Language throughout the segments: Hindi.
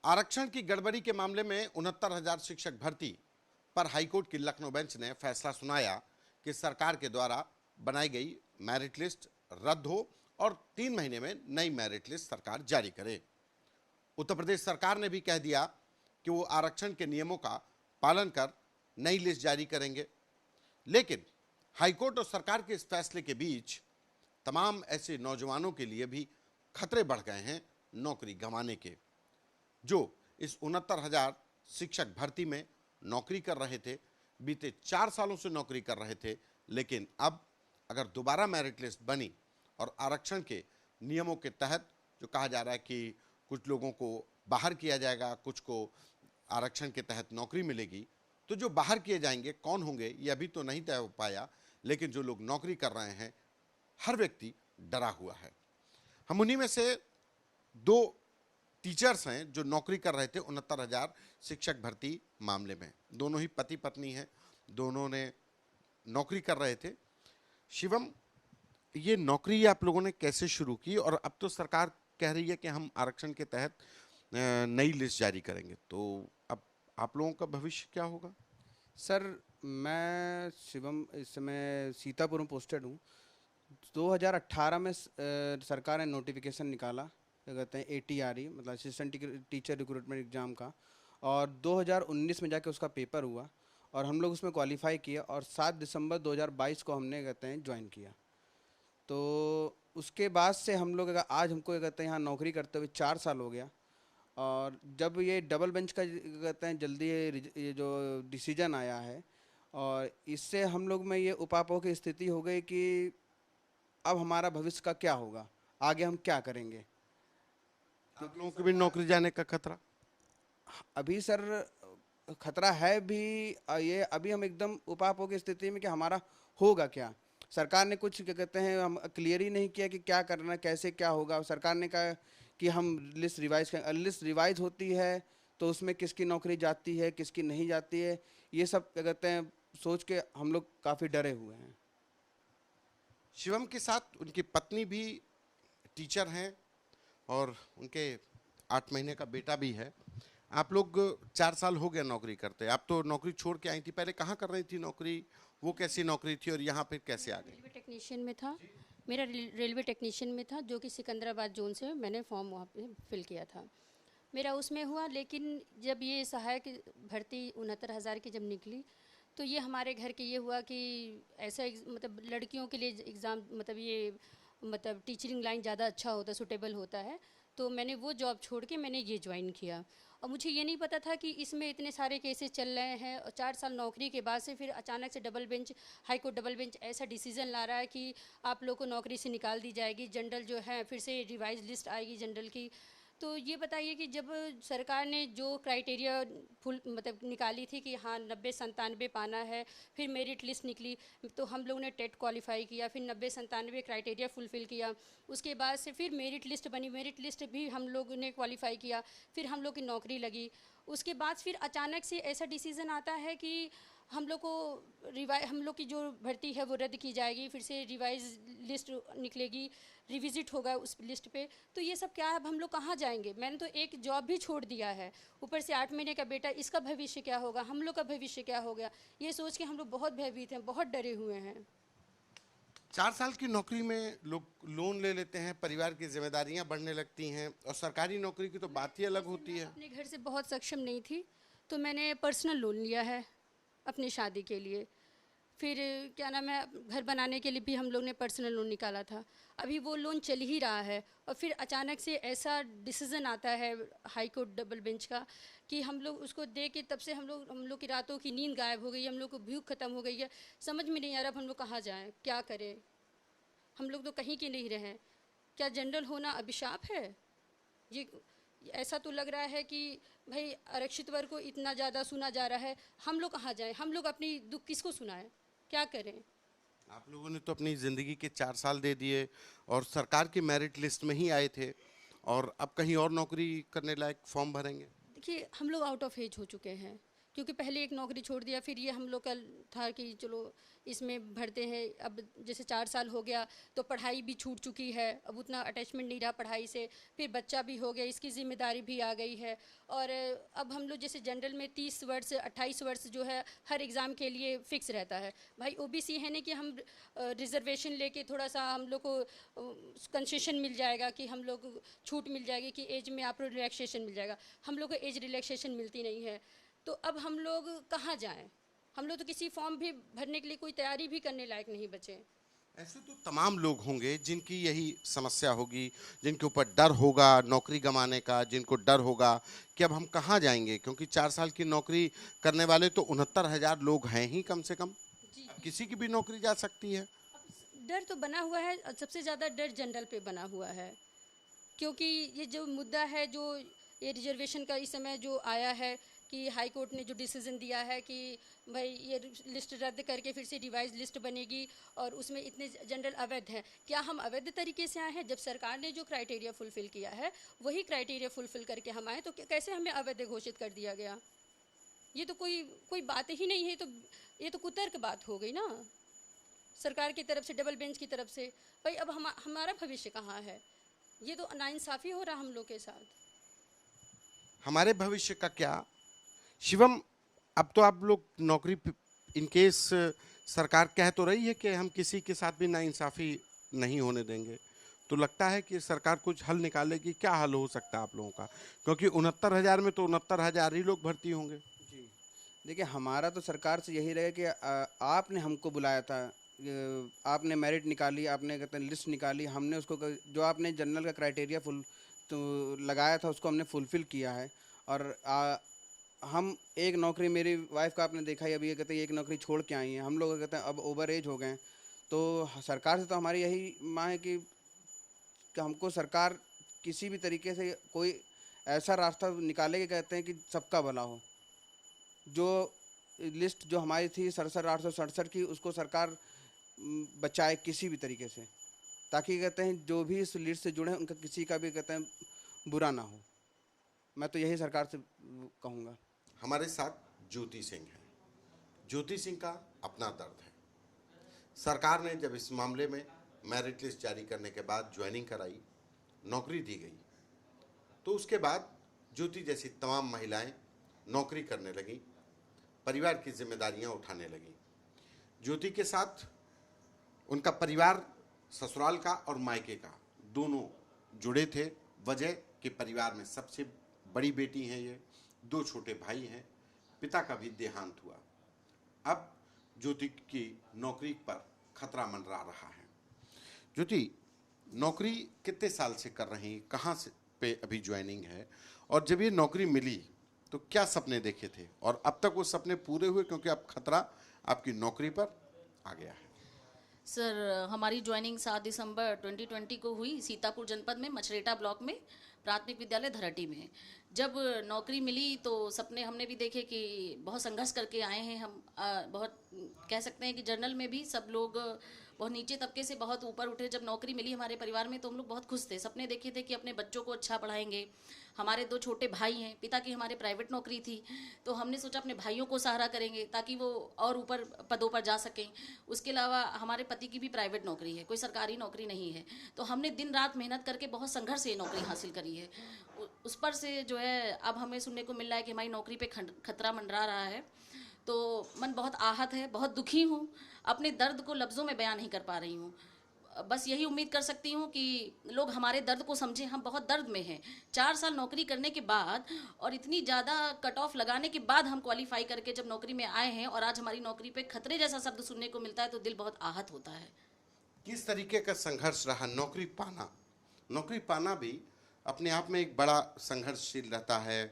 आरक्षण की गड़बड़ी के मामले में 69,000 शिक्षक भर्ती पर हाईकोर्ट की लखनऊ बेंच ने फैसला सुनाया कि सरकार के द्वारा बनाई गई मेरिट लिस्ट रद्द हो और 3 महीने में नई मेरिट लिस्ट सरकार जारी करे। उत्तर प्रदेश सरकार ने भी कह दिया कि वो आरक्षण के नियमों का पालन कर नई लिस्ट जारी करेंगे। लेकिन हाईकोर्ट और सरकार के इस फैसले के बीच तमाम ऐसे नौजवानों के लिए भी खतरे बढ़ गए हैं नौकरी गंवाने के, जो इस 69,000 शिक्षक भर्ती में नौकरी कर रहे थे, बीते 4 सालों से नौकरी कर रहे थे। लेकिन अब अगर दोबारा मेरिट लिस्ट बनी और आरक्षण के नियमों के तहत जो कहा जा रहा है कि कुछ लोगों को बाहर किया जाएगा, कुछ को आरक्षण के तहत नौकरी मिलेगी, तो जो बाहर किए जाएंगे कौन होंगे ये अभी तो नहीं तय हो पाया। लेकिन जो लोग नौकरी कर रहे हैं, हर व्यक्ति डरा हुआ है। हम उन्हीं में से 2 टीचर्स हैं जो नौकरी कर रहे थे 69,000 शिक्षक भर्ती मामले में। दोनों ही पति पत्नी हैं, दोनों ने नौकरी कर रहे थे। शिवम, ये नौकरी आप लोगों ने कैसे शुरू की? और अब तो सरकार कह रही है कि हम आरक्षण के तहत नई लिस्ट जारी करेंगे, तो अब आप लोगों का भविष्य क्या होगा? सर, मैं शिवम इस समय सीतापुर में पोस्टेड हूँ। 2018 में सरकार ने नोटिफिकेशन निकाला, क्या कहते हैं, ATRE मतलब असिस्टेंट टीचर रिक्रूटमेंट एग्ज़ाम का, और 2019 में जाके उसका पेपर हुआ और हम लोग उसमें क्वालिफाई किया और 7 दिसंबर 2022 को हमने, कहते हैं, ज्वाइन किया। तो उसके बाद से हम लोग आज हमको, कहते हैं, यहाँ नौकरी करते हुए 4 साल हो गया। और जब ये डबल बेंच का, कहते हैं, जल्दी ये जो डिसीजन आया है, और इससे हम लोग में ये उपापोह की स्थिति हो गई कि अब हमारा भविष्य का क्या होगा, आगे हम क्या करेंगे। आप लोगों को भी नौकरी जाने का खतरा? अभी सर खतरा है भी। ये अभी हम एकदम उपापोह की स्थिति में कि हमारा होगा क्या। सरकार ने कुछ, क्या कहते हैं, हम क्लियर ही नहीं किया कि क्या करना, कैसे क्या होगा। सरकार ने कहा कि हम लिस्ट रिवाइज करें। लिस्ट रिवाइज होती है तो उसमें किसकी नौकरी जाती है, किसकी नहीं जाती है, ये सब, क्या कहते हैं, सोच के हम लोग काफ़ी डरे हुए हैं। शिवम के साथ उनकी पत्नी भी टीचर हैं और उनके 8 महीने का बेटा भी है। आप लोग 4 साल हो गए नौकरी करते। आप तो नौकरी छोड़ के आई थी, पहले कहाँ कर रही थी नौकरी? वो कैसी नौकरी थी और यहाँ फिर कैसे आ गई? रेलवे टेक्नीशियन में था। मेरा रेलवे टेक्नीशियन में था, जो कि सिकंदराबाद जोन से मैंने फॉर्म वहाँ पे फिल किया था। मेरा उसमें हुआ, लेकिन जब ये सहायक भर्ती 69,000 की जब निकली, तो ये हमारे घर के ये हुआ कि ऐसा मतलब लड़कियों के लिए एग्ज़ाम, मतलब ये मतलब टीचिंग लाइन ज़्यादा अच्छा होता, सूटेबल होता है। तो मैंने वो जॉब छोड़ के मैंने ये ज्वाइन किया। और मुझे ये नहीं पता था कि इसमें इतने सारे केसेस चल रहे हैं, और 4 साल नौकरी के बाद से फिर अचानक से double bench, high court double bench ऐसा डिसीजन ला रहा है कि आप लोग को नौकरी से निकाल दी जाएगी। जनरल जो है फिर से रिवाइज लिस्ट आएगी जनरल की। तो ये बताइए कि जब सरकार ने जो क्राइटेरिया फुल मतलब निकाली थी कि हाँ 90-97 पाना है, फिर मेरिट लिस्ट निकली, तो हम लोगों ने टेट क्वालिफाई किया, फिर 90-97 क्राइटेरिया फुलफ़िल किया। उसके बाद से फिर मेरिट लिस्ट बनी, मेरिट लिस्ट भी हम लोग ने क्वालिफाई किया, फिर हम लोग की नौकरी लगी। उसके बाद फिर अचानक से ऐसा डिसीज़न आता है कि हम लोग को हम लोग की जो भर्ती है वो रद्द की जाएगी, फिर से रिवाइज लिस्ट निकलेगी, रिविज़िट होगा उस लिस्ट पे। तो ये सब क्या है, अब हम लोग कहाँ जाएंगे? मैंने तो एक जॉब भी छोड़ दिया है, ऊपर से 8 महीने का बेटा, इसका भविष्य क्या होगा, हम लोग का भविष्य क्या हो गया, ये सोच के हम लोग बहुत भयभीत हैं, बहुत डरे हुए हैं। 4 साल की नौकरी में लोग लोन ले लेते हैं, परिवार की जिम्मेदारियां बढ़ने लगती हैं, और सरकारी नौकरी की तो बात ही अलग होती है। अपने घर से बहुत सक्षम नहीं थी, तो मैंने पर्सनल लोन लिया है अपनी शादी के लिए। फिर क्या नाम है, घर बनाने के लिए भी हम लोग ने पर्सनल लोन निकाला था। अभी वो लोन चल ही रहा है, और फिर अचानक से ऐसा डिसीज़न आता है हाई कोर्ट डबल बेंच का कि हम लोग उसको दे के तब से हम लोग की रातों की नींद गायब हो गई है, हम लोग को भूख ख़त्म हो गई है। समझ में नहीं आ रहा अब हम लोग कहाँ जाएँ, क्या करें। हम लोग तो कहीं के नहीं रहे। क्या जनरल होना अभिशाप है? ये ऐसा तो लग रहा है कि भाई आरक्षित वर्ग को इतना ज़्यादा सुना जा रहा है, हम लोग कहाँ जाएं, हम लोग अपनी दुख किसको सुनाएं, क्या करें। आप लोगों ने तो अपनी ज़िंदगी के 4 साल दे दिए और सरकार की मेरिट लिस्ट में ही आए थे, और अब कहीं और नौकरी करने लायक फॉर्म भरेंगे? देखिए हम लोग आउट ऑफ एज हो चुके हैं, क्योंकि पहले एक नौकरी छोड़ दिया, फिर ये हम लोग का था कि चलो इसमें भरते हैं। अब जैसे 4 साल हो गया तो पढ़ाई भी छूट चुकी है, अब उतना अटैचमेंट नहीं रहा पढ़ाई से, फिर बच्चा भी हो गया, इसकी ज़िम्मेदारी भी आ गई है। और अब हम लोग जैसे जनरल में 30 वर्ष 28 वर्ष जो है हर एग्ज़ाम के लिए फ़िक्स रहता है। भाई ओबीसी है ना कि हम रिजर्वेशन लेके थोड़ा सा हम लोग को कंसेशन मिल जाएगा, कि हम लोग छूट मिल जाएगी कि एज में आपको रिलैक्सेशन मिल जाएगा। हम लोग को एज रिलैक्सेशन मिलती नहीं है, तो अब हम लोग कहाँ जाएं? हम लोग तो किसी फॉर्म भी भरने के लिए कोई तैयारी भी करने लायक नहीं बचे। ऐसे तो तमाम लोग होंगे जिनकी यही समस्या होगी, जिनके ऊपर डर होगा नौकरी गंवाने का, जिनको डर होगा कि अब हम कहाँ जाएंगे, क्योंकि 4 साल की नौकरी करने वाले तो 69,000 लोग हैं ही कम से कम। जी, किसी की भी नौकरी जा सकती है। डर तो बना हुआ है, और सबसे ज़्यादा डर जनरल पे बना हुआ है, क्योंकि ये जो मुद्दा है, जो ये रिजर्वेशन का इस समय जो आया है कि हाई कोर्ट ने जो डिसीजन दिया है कि भाई ये लिस्ट रद्द करके फिर से रिवाइज लिस्ट बनेगी, और उसमें इतने जनरल अवैध हैं। क्या हम अवैध तरीके से आए हैं? जब सरकार ने जो क्राइटेरिया फुलफ़िल किया है वही क्राइटेरिया फुलफ़िल करके हम आए, तो कैसे हमें अवैध घोषित कर दिया गया? ये तो कोई बात ही नहीं है। तो ये तो कुतर्क बात हो गई ना सरकार की तरफ से, डबल बेंच की तरफ से। भाई अब हमारा भविष्य कहाँ है? ये तो नाइंसाफ़ी हो रहा हम लोग के साथ। हमारे भविष्य का क्या शिवम? अब तो आप लोग नौकरी इन केस सरकार कह तो रही है कि हम किसी के साथ भी नाइंसाफ़ी नहीं होने देंगे, तो लगता है कि सरकार कुछ हल निकालेगी। क्या हल हो सकता है आप लोगों का? क्योंकि 69,000 में तो 69,000 ही लोग भर्ती होंगे। जी, देखिए हमारा तो सरकार से यही रहेगा कि आपने हमको बुलाया था, आपने मेरिट निकाली, आपने कहते हैं लिस्ट निकाली, हमने उसको जो आपने जनरल का क्राइटेरिया फुल तो लगाया था उसको हमने फुलफ़िल किया है। और हम एक नौकरी, मेरी वाइफ का आपने देखा ही अभी, ये कहते हैं एक नौकरी छोड़ के आई हैं। हम लोग कहते हैं अब ओवर एज हो गए हैं, तो सरकार से तो हमारी यही मांग है कि हमको सरकार किसी भी तरीके से कोई ऐसा रास्ता निकाले कि कहते हैं कि सबका भला हो। जो लिस्ट जो हमारी थी 67,867 की, उसको सरकार बचाए किसी भी तरीके से, ताकि कहते हैं जो भी इस लिस्ट से जुड़े हैं उनका किसी का भी कहते हैं बुरा ना हो। मैं तो यही सरकार से कहूँगा। हमारे साथ ज्योति सिंह हैं। ज्योति सिंह का अपना दर्द है। सरकार ने जब इस मामले में मेरिट लिस्ट जारी करने के बाद ज्वाइनिंग कराई, नौकरी दी गई, तो उसके बाद ज्योति जैसी तमाम महिलाएं नौकरी करने लगीं, परिवार की जिम्मेदारियां उठाने लगीं। ज्योति के साथ उनका परिवार ससुराल का और मायके का दोनों जुड़े थे। वजह कि परिवार में सबसे बड़ी बेटी हैं ये, 2 छोटे भाई हैं, पिता का भी देहांत हुआ। अब ज्योति की नौकरी पर खतरा मंडरा रहा है। ज्योति, नौकरी कितने साल से कर रही, कहाँ से पे अभी ज्वाइनिंग है, और जब ये नौकरी मिली तो क्या सपने देखे थे, और अब तक वो सपने पूरे हुए? क्योंकि अब खतरा आपकी नौकरी पर आ गया है। सर, हमारी ज्वाइनिंग 7 दिसंबर 2020 को हुई, सीतापुर जनपद में मछरेटा ब्लॉक में प्राथमिक विद्यालय धरहटी में। जब नौकरी मिली तो सपने हमने भी देखे कि बहुत संघर्ष करके आए हैं हम। बहुत कह सकते हैं कि जर्नल में भी सब लोग बहुत नीचे तबके से बहुत ऊपर उठे। जब नौकरी मिली हमारे परिवार में तो हम लोग बहुत खुश थे। सपने देखे थे कि अपने बच्चों को अच्छा पढ़ाएंगे। हमारे 2 छोटे भाई हैं, पिता की हमारे प्राइवेट नौकरी थी, तो हमने सोचा अपने भाइयों को सहारा करेंगे ताकि वो और ऊपर पदों पर जा सकें। उसके अलावा हमारे पति की भी प्राइवेट नौकरी है, कोई सरकारी नौकरी नहीं है। तो हमने दिन रात मेहनत करके बहुत संघर्ष से नौकरी हासिल करी है। उस पर से जो है अब हमें सुनने को मिल रहा है कि हमारी नौकरी पे खतरा मंडरा रहा है, तो मन बहुत आहत है, बहुत दुखी हूँ। अपने दर्द को लफ्ज़ों में बयान नहीं कर पा रही हूँ। बस यही उम्मीद कर सकती हूँ कि लोग हमारे दर्द को समझें। हम बहुत दर्द में हैं। 4 साल नौकरी करने के बाद और इतनी ज़्यादा कट ऑफ लगाने के बाद हम क्वालिफाई करके जब नौकरी में आए हैं, और आज हमारी नौकरी पे खतरे जैसा शब्द सुनने को मिलता है तो दिल बहुत आहत होता है। किस तरीके का संघर्ष रहा नौकरी पाना? नौकरी पाना भी अपने आप में एक बड़ा संघर्षशील रहता है।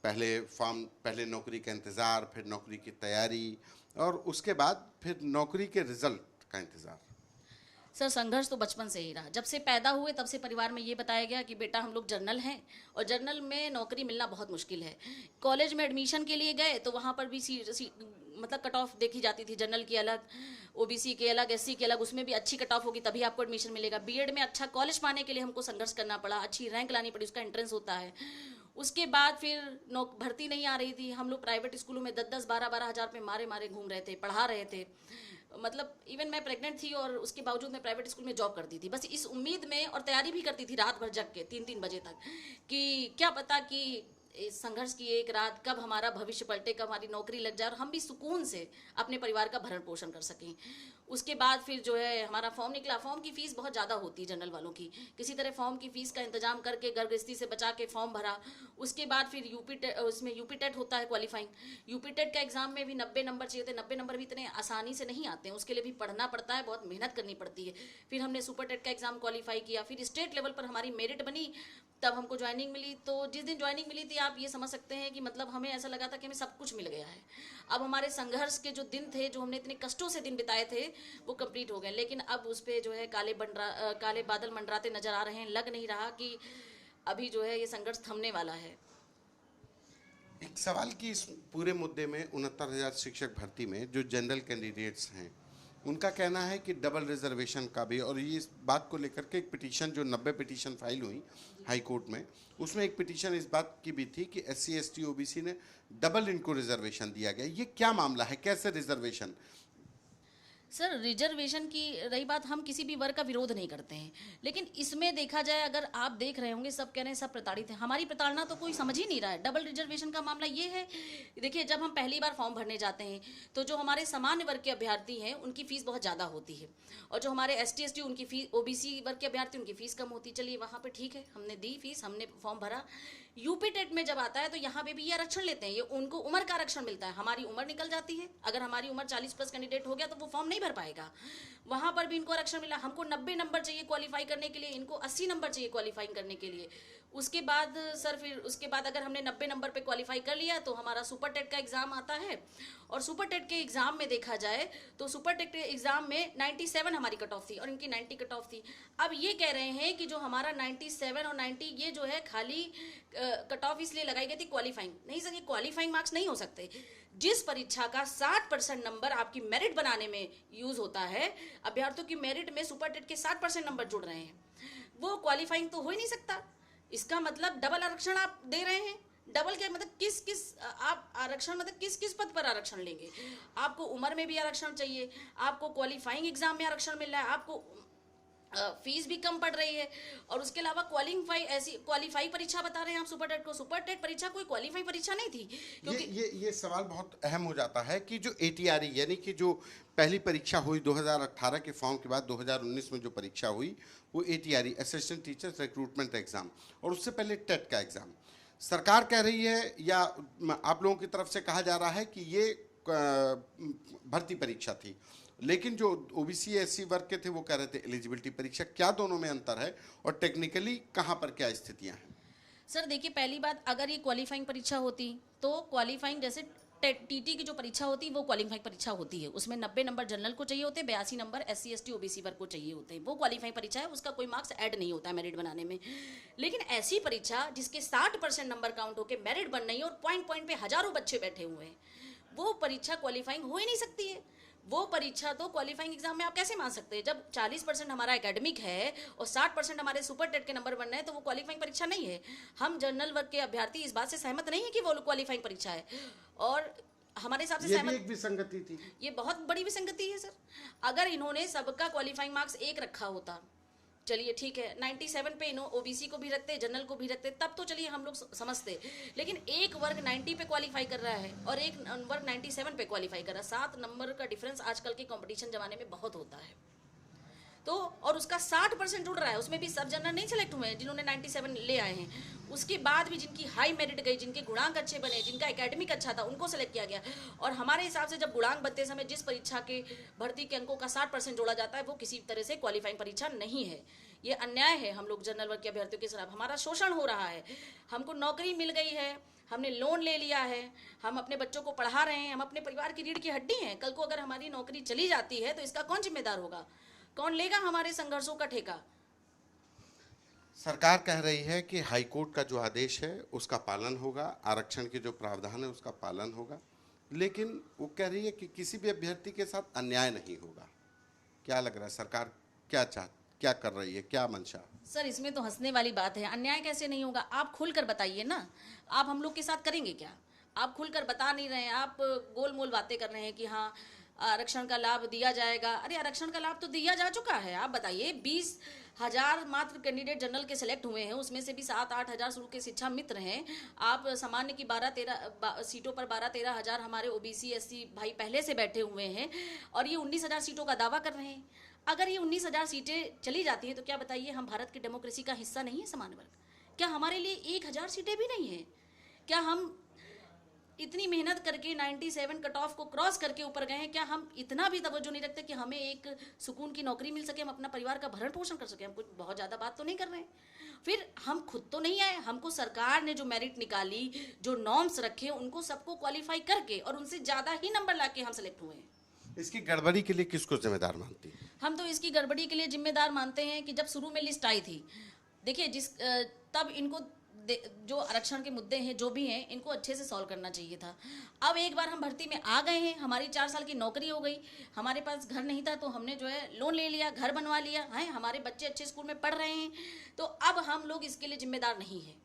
पहले नौकरी का इंतज़ार, फिर नौकरी की तैयारी, और उसके बाद फिर नौकरी के रिजल्ट का इंतज़ार। सर, संघर्ष तो बचपन से ही रहा। जब से पैदा हुए तब से परिवार में ये बताया गया कि बेटा हम लोग जर्नल हैं और जर्नल में नौकरी मिलना बहुत मुश्किल है। कॉलेज में एडमिशन के लिए गए तो वहाँ पर भी मतलब कट ऑफ देखी जाती थी। जनरल की अलग, ओबीसी के अलग, एससी के अलग, उसमें भी अच्छी कट ऑफ होगी तभी आपको एडमिशन मिलेगा। बीएड में अच्छा कॉलेज पाने के लिए हमको संघर्ष करना पड़ा, अच्छी रैंक लानी पड़ी, उसका एंट्रेंस होता है। उसके बाद फिर भर्ती नहीं आ रही थी। हम लोग प्राइवेट स्कूलों में 10-10, 12-12 हज़ार पे मारे मारे घूम रहे थे, पढ़ा रहे थे। मतलब इवन मैं प्रेग्नेंट थी और उसके बावजूद मैं प्राइवेट स्कूल में जॉब करती थी, बस इस उम्मीद में, और तैयारी भी करती थी रात भर जग के 3-3 बजे तक, कि क्या पता कि इस संघर्ष की एक रात कब हमारा भविष्य पलटे, कब हमारी नौकरी लग जाए और हम भी सुकून से अपने परिवार का भरण पोषण कर सकें। उसके बाद फिर जो है हमारा फॉर्म निकला। फॉर्म की फ़ीस बहुत ज़्यादा होती है जनरल वालों की। किसी तरह फॉर्म की फ़ीस का इंतजाम करके घर गृहस्थी से बचा के फॉर्म भरा। उसके बाद फिर उसमें यूपी टेट होता है क्वालिफाइंग। यूपी टेट का एग्ज़ाम में भी 90 नंबर चाहिए थे। 90 नंबर भी इतने आसानी से नहीं आते हैं, उसके लिए भी पढ़ना पड़ता है, बहुत मेहनत करनी पड़ती है। फिर हमने सुपर टेट का एग्ज़ाम क्वालिफाई किया। फिर स्टेट लेवल पर हमारी मेरिट बनी, तब हमको ज्वाइनिंग मिली। तो जिस दिन ज्वाइनिंग मिली थी, आप ये समझ सकते हैं कि मतलब हमें ऐसा लगा था कि हमें सब कुछ मिल गया है। अब हमारे संघर्ष के जो दिन थे, जो हमने इतने कष्टों से दिन बिताए थे, वो कंप्लीट हो गए। लेकिन अब उस पर जो है काले बादल मंडराते नजर आ रहे हैं। लग नहीं रहा कि अभी जो है ये संघर्ष थमने वाला है। एक सवाल कि इस पूरे मुद्दे में 69,000 शिक्षक भर्ती में जो जनरल कैंडिडेट्स हैं, उनका कहना है कि डबल रिजर्वेशन का भी, और ये इस बात को लेकर के एक पिटीशन, जो 90 पिटीशन फाइल हुई हाई कोर्ट में, उसमें एक पिटीशन इस बात की भी थी कि SC ST OBC ने डबल इनको रिजर्वेशन दिया गया। ये क्या मामला है, कैसे रिजर्वेशन? सर, रिजर्वेशन की रही बात, हम किसी भी वर्ग का विरोध नहीं करते हैं, लेकिन इसमें देखा जाए, अगर आप देख रहे होंगे सब कह रहे हैं सब प्रताड़ित हैं। हमारी प्रताड़ना तो कोई समझ ही नहीं रहा है। डबल रिजर्वेशन का मामला ये है, देखिए जब हम पहली बार फॉर्म भरने जाते हैं तो जो हमारे सामान्य वर्ग के अभ्यर्थी हैं उनकी फ़ीस बहुत ज़्यादा होती है, और जो हमारे ST ST उनकी फ़ीस, OBC वर्ग के अभ्यर्थी उनकी फ़ीस कम होती है। चलिए वहाँ पर ठीक है, हमने दी फीस, हमने फॉर्म भरा। यूपी टेट में जब आता है तो यहाँ पे भी ये आरक्षण लेते हैं, ये उनको उम्र का आरक्षण मिलता है। हमारी उम्र निकल जाती है, अगर हमारी उम्र 40+ कैंडिडेट हो गया तो वो फॉर्म नहीं भर पाएगा। वहाँ पर भी इनको आरक्षण मिला। हमको 90 नंबर चाहिए क्वालिफाई करने के लिए, इनको 80 नंबर चाहिए क्वालिफाइंग करने के लिए। उसके बाद सर, फिर उसके बाद अगर हमने 90 नंबर पे क्वालिफाई कर लिया तो हमारा सुपर टेट का एग्ज़ाम आता है, और सुपर टेट के एग्ज़ाम में देखा जाए तो सुपर टेट के एग्ज़ाम में 97 हमारी कट ऑफ थी और इनकी 90 कट ऑफ थी। अब ये कह रहे हैं कि जो हमारा 97 और 90 ये जो है खाली कट ऑफ इसलिए लगाई गई थी क्वालिफाइंग। नहीं सर, ये क्वालिफाइंग मार्क्स नहीं हो सकते। जिस परीक्षा का 60% नंबर आपकी मेरिट बनाने में यूज़ होता है, अभ्यर्थियों की मेरिट में सुपर टेट के 60% नंबर जुड़ रहे हैं, वो क्वालिफाइंग तो हो ही नहीं सकता। इसका मतलब डबल आरक्षण आप दे रहे हैं। डबल क्या मतलब, किस आप आरक्षण मतलब किस पद पर आरक्षण लेंगे? आपको उम्र में भी आरक्षण चाहिए, आपको क्वालिफाइंग एग्जाम में आरक्षण मिल रहा है, आपको फीस भी कम पड़ रही है, और उसके अलावा क्वालिफाई परीक्षा बता रहे हैं आप सुपर टेट को। सुपर टेट परीक्षा कोई क्वालिफाई परीक्षा नहीं थी, क्योंकि ये सवाल बहुत अहम हो जाता है कि जो ATRE यानी कि जो पहली परीक्षा हुई 2018 के फॉर्म के बाद 2019 में जो परीक्षा हुई, वो ATRE assistant teacher recruitment exam, और उससे पहले टेट का एग्जाम। सरकार कह रही है या आप लोगों की तरफ से कहा जा रहा है कि ये भर्ती परीक्षा थी, लेकिन जो OBC SC वर्ग के थे वो कह रहे थे एलिजिबिलिटी परीक्षा। क्या दोनों में अंतर है और टेक्निकली कहाँ पर क्या स्थितियाँ हैं? सर देखिए, पहली बात, अगर ये क्वालिफाइंग परीक्षा होती तो क्वालिफाइंग जैसे TT की जो परीक्षा होती वो क्वालिफाइंग परीक्षा होती है, उसमें 90 नंबर जनरल को चाहिए होते हैं, 82 नंबर SC ST OBC वर्ग को चाहिए होते हैं। वो क्वालिफाइंग परीक्षा है, उसका कोई मार्क्स ऐड नहीं होता है मेरिट बनाने में। लेकिन ऐसी परीक्षा जिसके 60% नंबर काउंट होकर मेरिट बन रही है और पॉइंट पे हजारों बच्चे बैठे हुए हैं, वो परीक्षा क्वालिफाइंग हो ही नहीं सकती है। वो परीक्षा तो क्वालिफाइंग एग्जाम में आप कैसे मान सकते हैं? जब 40% हमारा एकेडमिक है और 60% हमारे सुपर टेट के नंबर बन रहे हैं, तो वो क्वालिफाइंग परीक्षा नहीं है। हम जनरल वर्ग के अभ्यर्थी इस बात से सहमत नहीं है कि वो क्वालिफाइंग परीक्षा है, और हमारे हिसाब से सहमत, ये भी एक विसंगति थी। ये बहुत बड़ी विसंगति है सर। अगर इन्होंने सबका क्वालिफाइंग मार्क्स 1 रखा होता, चलिए ठीक है, 97 पे इन्होंने OBC को भी रखते, जनरल को भी रखते, तब तो चलिए हम लोग समझते। लेकिन एक वर्ग 90 पे क्वालिफाई कर रहा है और एक वर्ग 97 पे क्वालिफाई कर रहा है। 7 नंबर का डिफरेंस आजकल के कंपटीशन जमाने में बहुत होता है, तो और उसका 60% जुड़ रहा है। उसमें भी सब जनरल नहीं सेलेक्ट हुए हैं जिन्होंने 97 ले आए हैं, उसके बाद भी जिनकी हाई मेरिट गई, जिनके गुणांक अच्छे बने, जिनका एकेडमिक अच्छा था, उनको सेलेक्ट किया गया। और हमारे हिसाब से जब गुणांक बनते समय जिस परीक्षा के भर्ती के अंकों का 60% जोड़ा जाता है, वो किसी तरह से क्वालिफाइंग परीक्षा नहीं है। ये अन्याय है हम लोग जनरल वर्ग के अभ्यर्थियों के खिलाफ। हमारा शोषण हो रहा है। हमको नौकरी मिल गई है, हमने लोन ले लिया है, हम अपने बच्चों को पढ़ा रहे हैं, हम अपने परिवार की रीढ़ की हड्डी हैं। कल को अगर हमारी नौकरी चली जाती है तो इसका कौन जिम्मेदार होगा? कौन लेगा हमारे संघर्षों का ठेका? सरकार कह रही है कि हाईकोर्ट का जो आदेश है उसका पालन होगा, आरक्षण के जो प्रावधान है उसका पालन होगा, लेकिन वो कह रही है कि किसी भी अभ्यर्थी के साथ अन्याय नहीं होगा। क्या लग रहा है सरकार क्या क्या कर रही है, क्या मंशा? सर इसमें तो हंसने वाली बात है, अन्याय कैसे नहीं होगा? आप खुलकर बताइए ना, आप हम लोग के साथ करेंगे क्या? आप खुलकर बता नहीं रहे हैं, आप गोल मोल बातें कर रहे हैं कि हाँ आरक्षण का लाभ दिया जाएगा। अरे आरक्षण का लाभ तो दिया जा चुका है। आप बताइए 20,000 मात्र कैंडिडेट जनरल के सिलेक्ट हुए हैं, उसमें से भी 7-8 हज़ार शुरू के शिक्षा मित्र हैं। आप सामान्य की 12-13 सीटों पर 12-13 हज़ार हमारे ओबीसी एससी भाई पहले से बैठे हुए हैं और ये 19,000 सीटों का दावा कर रहे हैं। अगर ये 19,000 सीटें चली जाती हैं तो क्या बताइए हम भारत की डेमोक्रेसी का हिस्सा नहीं है समान्य वर्ग? क्या हमारे लिए 1,000 सीटें भी नहीं है? क्या हम इतनी मेहनत करके 97 कट ऑफ को क्रॉस करके ऊपर गए हैं, क्या हम इतना भी तवज्जो नहीं रखते कि हमें एक सुकून की नौकरी मिल सके, हम अपना परिवार का भरण पोषण कर सके? हम कुछ बहुत ज़्यादा बात तो नहीं कर रहे हैं। फिर हम खुद तो नहीं आए, हमको सरकार ने जो मेरिट निकाली, जो नॉर्म्स रखे, उनको सबको क्वालिफाई करके और उनसे ज़्यादा ही नंबर ला के हम सेलेक्ट हुए हैं। इसकी गड़बड़ी के लिए किसको जिम्मेदार मानती है? हम तो इसकी गड़बड़ी के लिए जिम्मेदार मानते हैं कि जब शुरू में लिस्ट आई थी, देखिए तब इनको जो आरक्षण के मुद्दे हैं जो भी हैं इनको अच्छे से सॉल्व करना चाहिए था। अब एक बार हम भर्ती में आ गए हैं, हमारी 4 साल की नौकरी हो गई, हमारे पास घर नहीं था तो हमने जो है लोन ले लिया, घर बनवा लिया है, हमारे बच्चे अच्छे स्कूल में पढ़ रहे हैं, तो अब हम लोग इसके लिए जिम्मेदार नहीं हैं।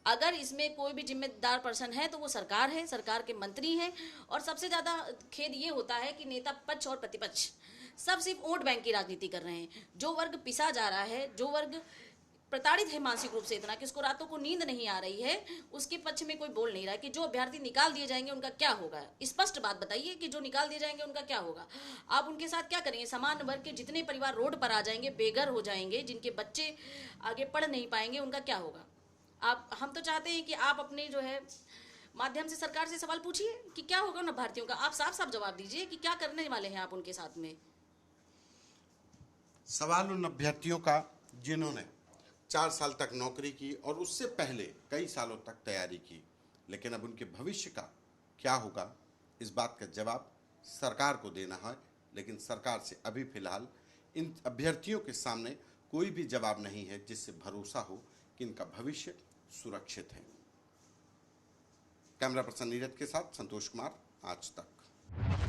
अगर इसमें कोई भी जिम्मेदार पर्सन है तो वो सरकार है, सरकार के मंत्री हैं। और सबसे ज़्यादा खेद ये होता है कि नेता पक्ष और प्रतिपक्ष सब सिर्फ वोट बैंक की राजनीति कर रहे हैं। जो वर्ग पिसा जा रहा है, जो वर्ग प्रताड़ित है मानसिक रूप से इतना कि उसको रातों को नींद नहीं आ रही है, उसके पक्ष में कोई बोल नहीं रहा है कि जो अभ्यर्थी निकाल दिए जाएंगे उनका क्या होगा। स्पष्ट बात बताइए कि जो निकाल दिए जाएंगे उनका क्या होगा। आप उनके साथ क्या करेंगे? सामान्य वर्ग के जितने परिवार रोड पर आ जाएंगे, बेघर हो जाएंगे, जिनके बच्चे आगे पढ़ नहीं पाएंगे, उनका क्या होगा? हम तो चाहते हैं कि आप अपने जो है माध्यम से सरकार से सवाल पूछिए कि क्या होगा उन अभ्यर्थियों का। आप साफ साफ जवाब दीजिए कि क्या करने वाले हैं आप उनके साथ में। सवाल उन अभ्यर्थियों का जिन्होंने 4 साल तक नौकरी की और उससे पहले कई सालों तक तैयारी की, लेकिन अब उनके भविष्य का क्या होगा, इस बात का जवाब सरकार को देना है। लेकिन सरकार से अभी फिलहाल इन अभ्यर्थियों के सामने कोई भी जवाब नहीं है जिससे भरोसा हो कि इनका भविष्य सुरक्षित है। कैमरा पर्सन नीरज के साथ संतोष कुमार, आज तक।